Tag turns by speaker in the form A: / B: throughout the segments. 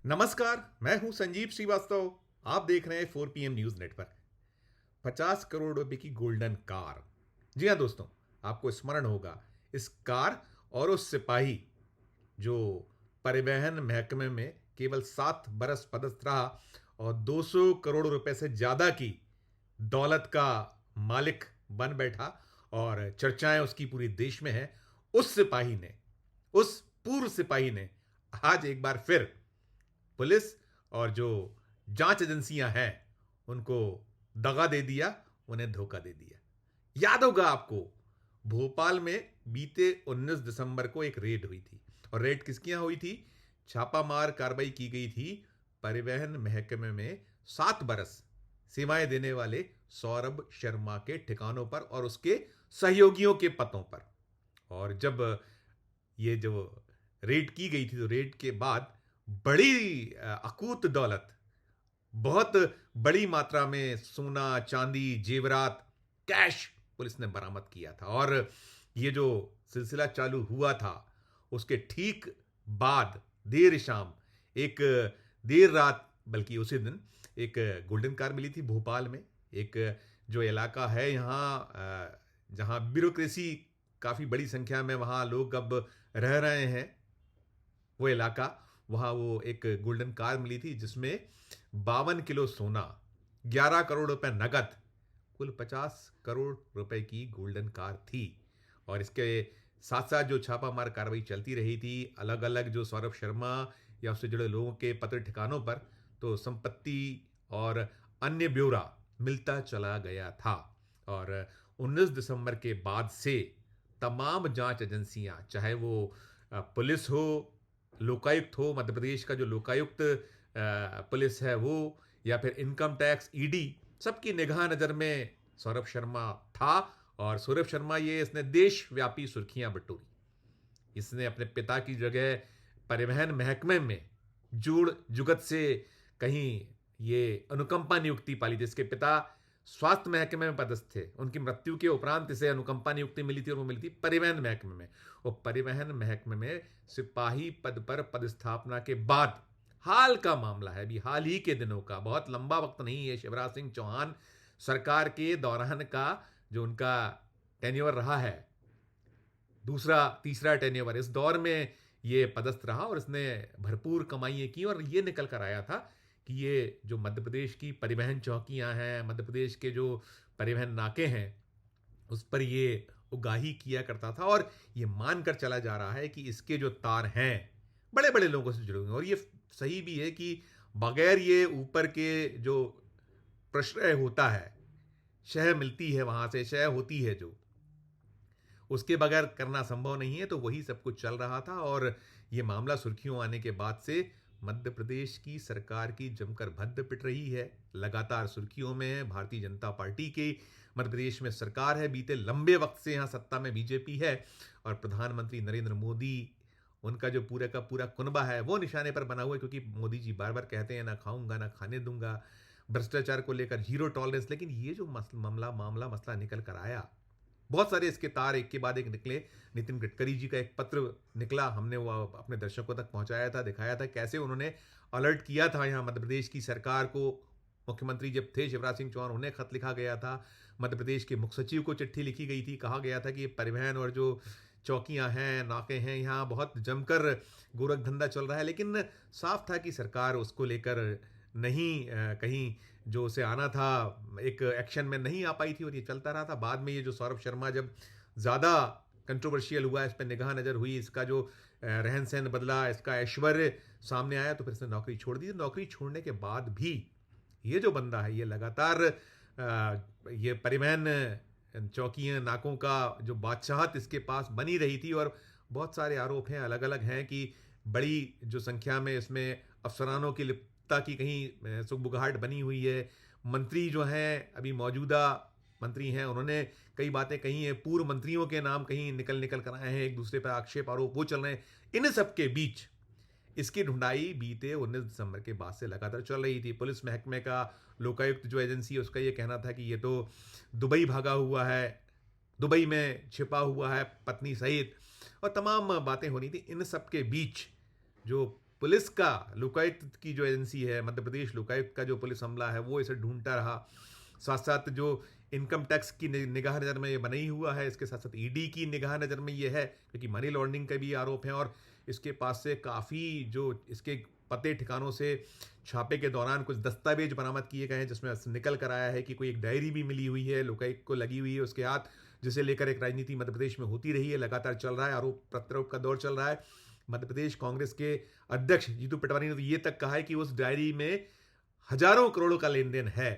A: नमस्कार, मैं हूं संजीव श्रीवास्तव। आप देख रहे हैं 4 PM न्यूज नेटवर्क। 50 करोड़ रुपए की गोल्डन कार। जी हाँ दोस्तों, आपको स्मरण होगा इस कार और उस सिपाही जो परिवहन महकमे में केवल 7 बरस पदस्थ रहा और 200 करोड़ रुपए से ज्यादा की दौलत का मालिक बन बैठा और चर्चाएं उसकी पूरी देश में है। उस सिपाही ने, उस पूर्व सिपाही ने आज एक बार फिर पुलिस और जो जांच एजेंसियां हैं उनको दगा दे दिया, उन्हें धोखा दे दिया। याद होगा आपको, भोपाल में बीते 19 दिसंबर को एक रेड हुई थी। और रेड किसकी यहां हुई थी? छापामार कार्रवाई की गई थी परिवहन महकमे में 7 बरस सेवाएं देने वाले सौरभ शर्मा के ठिकानों पर और उसके सहयोगियों के पतों पर। और जब ये जो रेड की गई थी तो रेड के बाद बड़ी अकूत दौलत, बहुत बड़ी मात्रा में सोना चांदी जेवरात कैश पुलिस ने बरामद किया था। और ये जो सिलसिला चालू हुआ था उसके ठीक बाद देर शाम, एक देर रात, बल्कि उसी दिन एक गोल्डन कार मिली थी भोपाल में। एक जो इलाका है यहाँ जहाँ ब्यूरोक्रेसी काफी बड़ी संख्या में वहां लोग अब रह रहे हैं, वो इलाका, वहां वो एक गोल्डन कार मिली थी जिसमें 52 किलो सोना, 11 करोड़ रुपए नगद, कुल 50 करोड़ रुपए की गोल्डन कार थी। और इसके साथ साथ जो छापामार कार्रवाई चलती रही थी अलग अलग जो सौरभ शर्मा या उससे जुड़े लोगों के पत्र ठिकानों पर, तो संपत्ति और अन्य ब्यौरा मिलता चला गया था। और 19 दिसंबर के बाद से तमाम जांच एजेंसियां, चाहे वो पुलिस हो, लोकायुक्त हो, मध्य प्रदेश का जो लोकायुक्त पुलिस है वो, या फिर इनकम टैक्स ईडी, सबकी निगाह नजर में सौरभ शर्मा था। और सौरभ शर्मा ये इसने देशव्यापी सुर्खियां बटोरी। इसने अपने पिता की जगह परिवहन महकमे में जुड़ जुगत से कहीं ये अनुकंपा नियुक्ति पाली थी। इसके पिता स्वास्थ्य महकमे में पदस्थ थे, उनकी मृत्यु के उपरांत इसे अनुकंपा नियुक्ति मिली थी और वो मिली थी परिवहन महकमे में। और परिवहन महकमे में सिपाही पद पर पदस्थापना के बाद, हाल का मामला है, अभी हाल ही के दिनों का, बहुत लंबा वक्त नहीं है, शिवराज सिंह चौहान सरकार के दौरान का जो उनका टेन्योर रहा है, दूसरा तीसरा टेन्योर, इस दौर में ये पदस्थ रहा और इसने भरपूर कमाइयां की। और ये निकल कर आया था कि ये जो मध्य प्रदेश की परिवहन चौकियां हैं, मध्य प्रदेश के जो परिवहन नाके हैं, उस पर ये उगाही किया करता था। और ये मानकर चला जा रहा है कि इसके जो तार हैं बड़े बड़े लोगों से जुड़े हुए हैं। और ये सही भी है कि बगैर ये ऊपर के जो प्रश्रय होता है, शह मिलती है, वहां से शह होती है जो, उसके बगैर करना संभव नहीं है। तो वही सब कुछ चल रहा था। और ये मामला सुर्खियों आने के बाद से मध्य प्रदेश की सरकार की जमकर भद्द पिट रही है, लगातार सुर्खियों में है। भारतीय जनता पार्टी की मध्य प्रदेश में सरकार है, बीते लंबे वक्त से यहां सत्ता में बीजेपी है और प्रधानमंत्री नरेंद्र मोदी, उनका जो पूरे का पूरा कुनबा है वो निशाने पर बना हुआ है। क्योंकि मोदी जी बार बार कहते हैं ना खाऊंगा ना खाने दूंगा, भ्रष्टाचार को लेकर जीरो टॉलरेंस। लेकिन ये जो मसला निकल कर आया, बहुत सारे इसके तार एक के बाद एक निकले। नितिन गडकरी जी का एक पत्र निकला, हमने वो अपने दर्शकों तक पहुंचाया था, दिखाया था कैसे उन्होंने अलर्ट किया था यहाँ मध्य प्रदेश की सरकार को। मुख्यमंत्री जब थे शिवराज सिंह चौहान, उन्हें खत लिखा गया था, मध्य प्रदेश के मुख्य सचिव को चिट्ठी लिखी गई थी, कहा गया था कि परिवहन और जो चौकियां हैं, नाके हैं, यहाँ बहुत जमकर गोरख धंधा चल रहा है। लेकिन साफ था कि सरकार उसको लेकर नहीं कहीं जो उसे आना था एक एक्शन में नहीं आ पाई थी और ये चलता रहा था। बाद में ये जो सौरभ शर्मा जब ज़्यादा कंट्रोवर्शियल हुआ, इस पर निगाह नज़र हुई, इसका जो रहन सहन बदला, इसका ऐश्वर्य सामने आया, तो फिर इसने नौकरी छोड़ दी। नौकरी छोड़ने के बाद भी ये जो बंदा है ये लगातार ये परिवहन चौकियाँ नाकों का जो बादशाहत इसके पास बनी रही थी। और बहुत सारे आरोप हैं, अलग अलग हैं, कि बड़ी जो संख्या में इसमें अफसरानों की लिप्तता की कहीं सुगबुगाहट बनी हुई है। मंत्री जो हैं, अभी मौजूदा मंत्री हैं, उन्होंने कई बातें कही हैं, पूर्व मंत्रियों के नाम कहीं निकल निकल कर आए हैं, एक दूसरे पर आक्षेप आरोप वो चल रहे हैं। इन सब के बीच इसकी ढूंढाई बीते 19 दिसंबर के बाद से लगातार चल रही थी। पुलिस महकमे का लोकायुक्त जो एजेंसी है उसका ये कहना था कि ये तो दुबई भागा हुआ है, दुबई में छिपा हुआ है पत्नी सहित, और तमाम बातें हो रही थी। इन सब के बीच जो पुलिस का, लोकायुक्त की जो एजेंसी है, मध्य प्रदेश लोकायुक्त का जो पुलिस अमला है, वो इसे ढूंढता रहा। साथ साथ जो इनकम टैक्स की निगाह नज़र में ये बना ही हुआ है, इसके साथ साथ ईडी की निगाह नज़र में ये है, क्योंकि मनी लॉन्ड्रिंग के भी आरोप हैं। और इसके पास से काफ़ी जो इसके पते ठिकानों से छापे के दौरान कुछ दस्तावेज बरामद किए गए हैं, जिसमें निकल कर आया है कि कोई एक डायरी भी मिली हुई है, लोकायुक्त को लगी हुई है उसके हाथ, जिसे लेकर एक राजनीति मध्य प्रदेश में होती रही है, लगातार चल रहा है, आरोप प्रत्यारोप का दौर चल रहा है। मध्य प्रदेश कांग्रेस के अध्यक्ष जीतू पटवारी ने तो ये तक कहा है कि उस डायरी में हजारों करोड़ों का लेन देन है।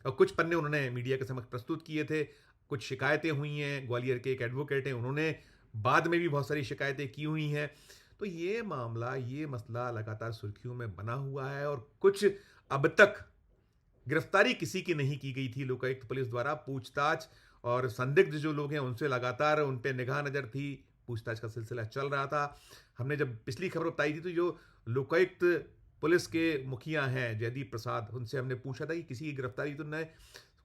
A: और कुछ पन्ने उन्होंने मीडिया के समक्ष प्रस्तुत किए थे। कुछ शिकायतें हुई हैं, ग्वालियर के एक एडवोकेट हैं, उन्होंने बाद में भी बहुत सारी शिकायतें की हुई हैं। तो ये मामला, ये मसला लगातार सुर्खियों में बना हुआ है। और कुछ अब तक गिरफ्तारी किसी की नहीं की गई थी लोकायुक्त पुलिस द्वारा। पूछताछ और संदिग्ध जो लोग हैं उनसे लगातार उन पे निगाह नज़र थी, पूछताछ का सिलसिला चल रहा था। हमने जब पिछली खबर बताई थी तो जो लोकायुक्त पुलिस के मुखिया हैं जयदीप प्रसाद, उनसे हमने पूछा था कि किसी की गिरफ्तारी, तो उन्होंने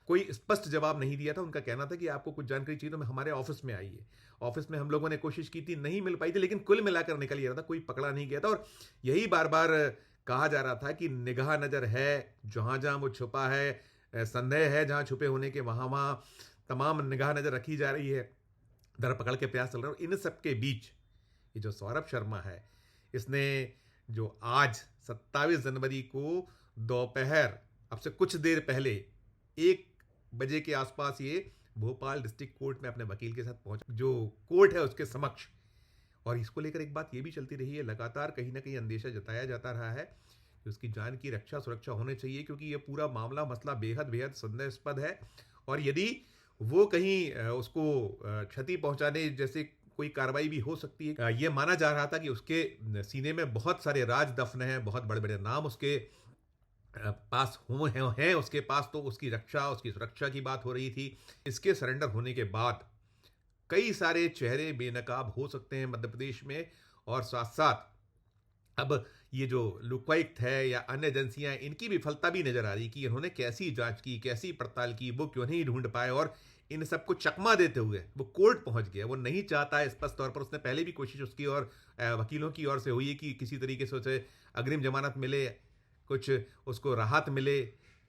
A: कोई स्पष्ट जवाब नहीं दिया था। उनका कहना था कि आपको कुछ जानकारी चाहिए तो मैं हमारे ऑफिस में आइए। ऑफिस में हम लोगों ने कोशिश की थी, नहीं मिल पाई थी, लेकिन कुल मिलाकर निकल ही रहा था, कोई पकड़ा नहीं गया था। और यही बार बार कहा जा रहा था कि निगाह नज़र है, जहाँ जहाँ वो छुपा है, संदेह है जहाँ छुपे होने के, वहाँ वहाँ तमाम निगाह नज़र रखी जा रही है, धरपकड़ के प्रयास चल रहे हैं। इन सब के बीच ये जो सौरभ शर्मा है, इसने जो आज 27 जनवरी को दोपहर, अब से कुछ देर पहले 1 बजे के आसपास ये भोपाल डिस्ट्रिक्ट कोर्ट में अपने वकील के साथ पहुंचा, जो कोर्ट है उसके समक्ष। और इसको लेकर एक बात ये भी चलती रही है, लगातार कहीं ना कहीं अंदेशा जताया जाता रहा है कि उसकी जान की रक्षा सुरक्षा होनी चाहिए, क्योंकि ये पूरा मामला मसला बेहद बेहद संदेहास्पद है। और यदि वो कहीं उसको क्षति पहुंचाने जैसे कोई कार्रवाई भी हो सकती है। ये माना जा रहा था कि उसके सीने में बहुत सारे राज दफन हैं, बहुत बड़े बड़े नाम उसके पास हैं उसके पास, तो उसकी रक्षा, उसकी सुरक्षा की बात हो रही थी। इसके सरेंडर होने के बाद कई सारे चेहरे बेनकाब हो सकते हैं मध्य प्रदेश में। और साथ साथ अब ये जो लोकायुक्त है या अन्य एजेंसियां, इनकी विफलता भी नजर आ रही कि इन्होंने कैसी जांच की, कैसी पड़ताल की, वो क्यों नहीं ढूंढ पाए। और इन सबको चकमा देते हुए वो कोर्ट पहुंच गया। वो नहीं चाहता है स्पष्ट तौर पर, उसने पहले भी कोशिश उसकी और वकीलों की ओर से हुई है कि किसी तरीके से उसे अग्रिम जमानत मिले, कुछ उसको राहत मिले,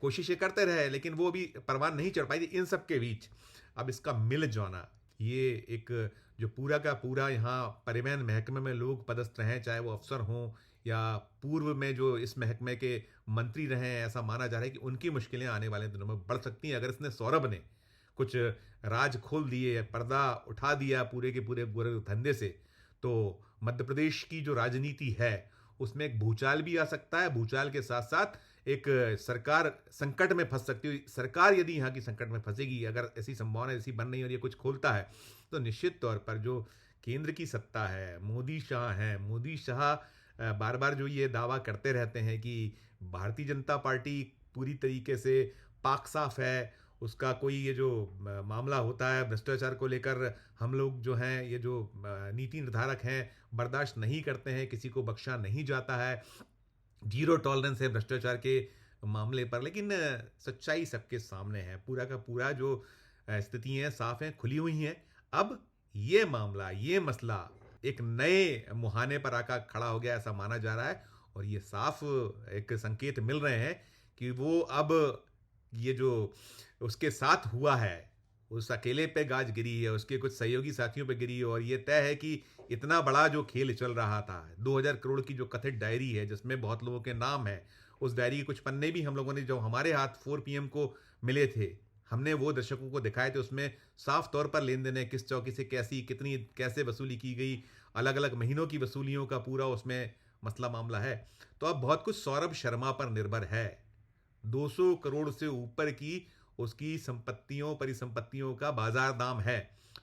A: कोशिशें करते रहे, लेकिन वो भी परवान नहीं चढ़ पाई थी। इन सब के बीच अब इसका मिल जाना, ये एक जो पूरा का पूरा यहाँ परिवहन महकमे में लोग पदस्थ हैं, चाहे वो अफसर हों या पूर्व में जो इस महकमे के मंत्री रहे हैं, ऐसा माना जा रहा है कि उनकी मुश्किलें आने वाले दिनों में बढ़ सकती हैं अगर इसने, सौरभ ने कुछ राज खोल दिए, पर्दा उठा दिया पूरे के पूरे बुरे धंधे से। तो मध्य प्रदेश की जो राजनीति है उसमें एक भूचाल भी आ सकता है। भूचाल के साथ साथ एक सरकार संकट में फंस सकती है। सरकार यदि यहाँ की संकट में फंसेगी, अगर ऐसी संभावना ऐसी बन रही है और ये कुछ खोलता है, तो निश्चित तौर पर जो केंद्र की सत्ता है, मोदी शाह हैं, मोदी शाह बार बार जो ये दावा करते रहते हैं कि भारतीय जनता पार्टी पूरी तरीके से पाक साफ है, उसका कोई ये जो मामला होता है भ्रष्टाचार को लेकर, हम लोग जो हैं, ये जो नीति निर्धारक हैं, बर्दाश्त नहीं करते हैं, किसी को बख्शा नहीं जाता है, जीरो टॉलरेंस है भ्रष्टाचार के मामले पर। लेकिन सच्चाई सबके सामने है, पूरा का पूरा जो स्थिति है साफ है, खुली हुई हैं। अब ये मामला, ये मसला एक नए मुहाने पर आकर खड़ा हो गया, ऐसा माना जा रहा है। और ये साफ एक संकेत मिल रहे हैं कि वो अब ये जो उसके साथ हुआ है, उस अकेले पे गाज गिरी है, उसके कुछ सहयोगी साथियों पे गिरी है। और ये तय है कि इतना बड़ा जो खेल चल रहा था, 2000 करोड़ की जो कथित डायरी है जिसमें बहुत लोगों के नाम है, उस डायरी के कुछ पन्ने भी हम लोगों ने जो हमारे हाथ 4 PM को मिले थे, हमने वो दर्शकों को दिखाए थे। उसमें साफ तौर पर लेन देन है, किस चौकी से कैसी, कितनी, कैसे वसूली की गई, अलग अलग महीनों की वसूलियों का पूरा उसमें मसला मामला है। तो अब बहुत कुछ सौरभ शर्मा पर निर्भर है। 200 करोड़ से ऊपर की उसकी संपत्तियों, परिसंपत्तियों का बाजार दाम है।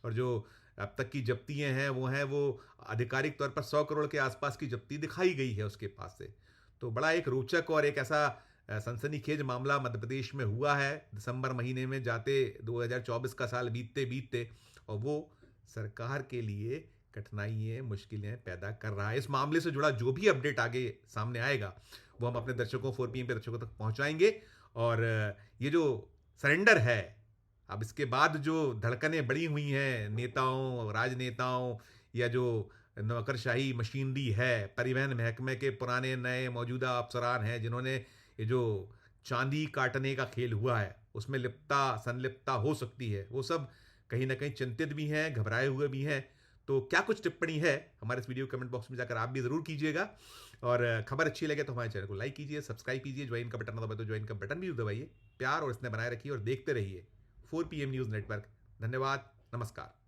A: और जो अब तक की जब्तियां हैं वो आधिकारिक तौर पर 100 करोड़ के आसपास की जब्ती दिखाई गई है उसके पास से। तो बड़ा एक रोचक और एक ऐसा सनसनीखेज मामला मध्य प्रदेश में हुआ है दिसंबर महीने में जाते, 2024 का साल बीतते बीतते, और वो सरकार के लिए कठिनाइयाँ, मुश्किलें पैदा कर रहा है। इस मामले से जुड़ा जो भी अपडेट आगे सामने आएगा वो हम अपने दर्शकों, 4 PM पे दर्शकों तक पहुंचाएंगे। और ये जो सरेंडर है, अब इसके बाद जो धड़कनें बढ़ी हुई हैं नेताओं, राजनेताओं या जो नौकरशाही मशीनरी है, परिवहन महकमे के पुराने नए मौजूदा अफसरान हैं जिन्होंने ये जो चांदी काटने का खेल हुआ है उसमें संलिप्तता हो सकती है, वो सब कहीं ना कहीं चिंतित भी हैं, घबराए हुए भी हैं। तो क्या कुछ टिप्पणी है हमारे इस वीडियो कमेंट बॉक्स में जाकर आप भी ज़रूर कीजिएगा। और खबर अच्छी लगे तो हमारे चैनल को लाइक कीजिए, सब्सक्राइब कीजिए, ज्वाइन का बटन दबाए तो ज्वाइन का बटन भी दबाइए। प्यार और इसने बनाए रखिए और देखते रहिए 4 PM न्यूज़ नेटवर्क। धन्यवाद, नमस्कार।